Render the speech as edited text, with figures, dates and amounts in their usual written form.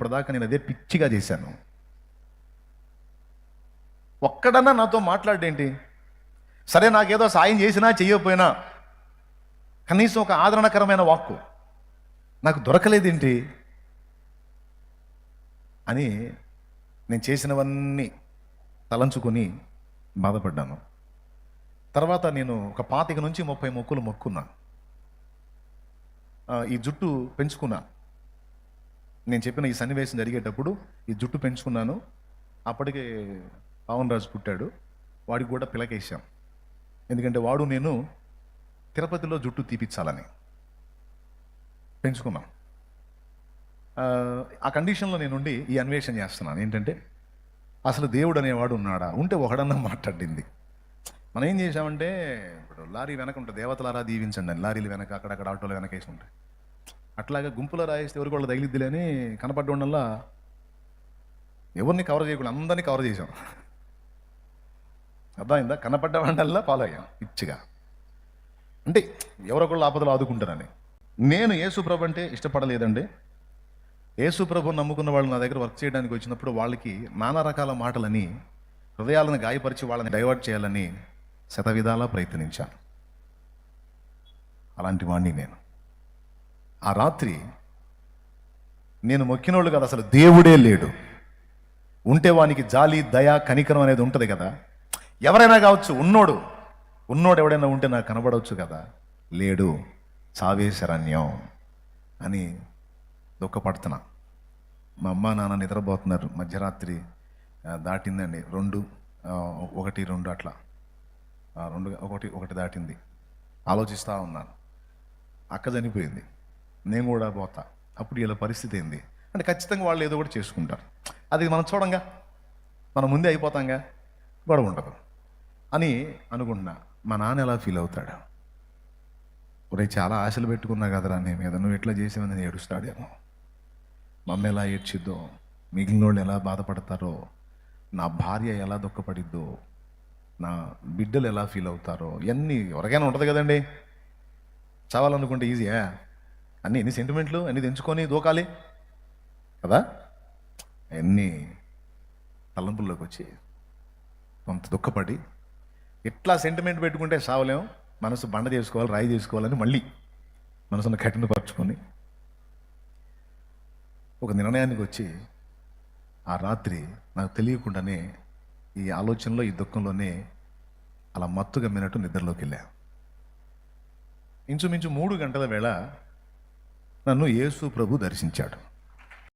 ఇప్పటిదాకా నేను అదే పిచ్చిగా చేశాను. ఒక్కడన్నా నాతో మాట్లాడేంటి? సరే, నాకేదో సాయం చేసినా చెయ్యకపోయినా కనీసం ఒక ఆదరణకరమైన వాక్కు నాకు దొరకలేదేంటి అని నేను చేసినవన్నీ తలంచుకొని బాధపడ్డాను. తర్వాత నేను ఒక 25 నుంచి 30 మొక్కులు మొక్కున్నా. ఈ జుట్టు పెంచుకున్నా. నేను చెప్పిన ఈ సన్నివేశం జరిగేటప్పుడు ఈ జుట్టు పెంచుకున్నాను. అప్పటికే పవన్ రాజు పుట్టాడు. వాడికి కూడా పిలకేసాం. ఎందుకంటే వాడు నేను తిరుపతిలో జుట్టు తీపిచ్చాలని పెంచుకున్నాం. ఆ కండిషన్లో నేనుండి ఈ అన్వేషణ చేస్తున్నాను. ఏంటంటే అసలు దేవుడు అనేవాడు ఉన్నాడా? ఉంటే ఒకడన్నా మాట్లాడింది. మనం ఏం చేసామంటే, ఇప్పుడు లారీ వెనక ఉంటుంది, దేవతలారా దీవించండి అని లారీలు వెనక అక్కడక్కడ ఆటోలు వెనక వేసి ఉంటాయి. అట్లాగా గుంపులో రాయిస్తే ఎవరికి వాళ్ళు తగిలిద్దిలే అని కనపడ్డంవల్ల ఎవరిని కవర్ చేయకుండా అందరినీ కవర్ చేసాం. అర్థమైందా? కనపడ్డ వాళ్ళల్లా ఫాలో అయ్యాం పిచ్చిగా. అంటే ఎవరొకళ్ళు ఆపదలు ఆదుకుంటారని. నేను యేసుప్రభు అంటే ఇష్టపడలేదండి. యేసుప్రభు నమ్ముకున్న వాళ్ళు నా దగ్గర వర్క్ చేయడానికి వచ్చినప్పుడు వాళ్ళకి నానా రకాల మాటలని, హృదయాలను గాయపరిచి వాళ్ళని డైవర్ట్ చేయాలని శతవిధాలా ప్రయత్నించాను. అలాంటి వాడిని నేను. ఆ రాత్రి నేను మొక్కినోళ్ళు కదా, అసలు దేవుడే లేడు. ఉంటే వానికి జాలి, దయ, కనికరం అనేది ఉంటుంది కదా. ఎవరైనా కావచ్చు, ఉన్నోడు ఎవడైనా ఉంటే నాకు కనబడవచ్చు కదా. లేడు, చావే శరణ్యం అని దుఃఖపడుతున్నా. మా అమ్మ నాన్న నిద్రపోతున్నారు. మధ్యరాత్రి దాటిందండి. 1, 2 అట్లా 1 దాటింది. ఆలోచిస్తూ ఉన్నాను. అక్క చనిపోయింది, నేను కూడా పోతా. అప్పుడు వీళ్ళ పరిస్థితి ఏంది అంటే ఖచ్చితంగా వాళ్ళు ఏదో కూడా చేసుకుంటారు. అది మనం చూడంగా, మనం ముందే అయిపోతాంగా, గొడవ ఉండదు అని అనుకుంటున్నా. మా నాన్న ఎలా ఫీల్ అవుతాడు? ఒరే, చాలా ఆశలు పెట్టుకున్నా కదరా నీ మీద, నువ్వు ఎట్లా చేసావని ఏడుస్తాడేమో. మా అమ్మ ఎలా ఏడ్చిద్దో, మిగిలిన వాళ్ళు ఎలా బాధపడతారో, నా భార్య ఎలా దుఃఖపడిద్దో, నా బిడ్డలు ఎలా ఫీల్ అవుతారో, ఇవన్నీ ఎవరికైనా ఉంటుంది కదండి. చావాలనుకుంటే ఈజీయా? ఎన్ని సెంటిమెంట్లు అన్నీ తెంచుకొని దూకాలి కదా. అన్నీ తలంపుల్లోకి వచ్చి కొంత దుఃఖపడి ఎట్లా సెంటిమెంట్ పెట్టుకుంటే సావలేం. మనసు బండ చేసుకోవాలి, రాయి చేసుకోవాలని మళ్ళీ మనసును కఠినపరుచుకొని ఒక నిర్ణయానికి వచ్చి ఆ రాత్రి నాకు తెలియకుండానే ఈ ఆలోచనలో, ఈ దుఃఖంలోనే అలా మత్తు గమ్మినట్టు నిద్రలోకి వెళ్ళా. ఇంచుమించు 3 గంటల వేళ నన్ను యేసు ప్రభు దర్శించాడు.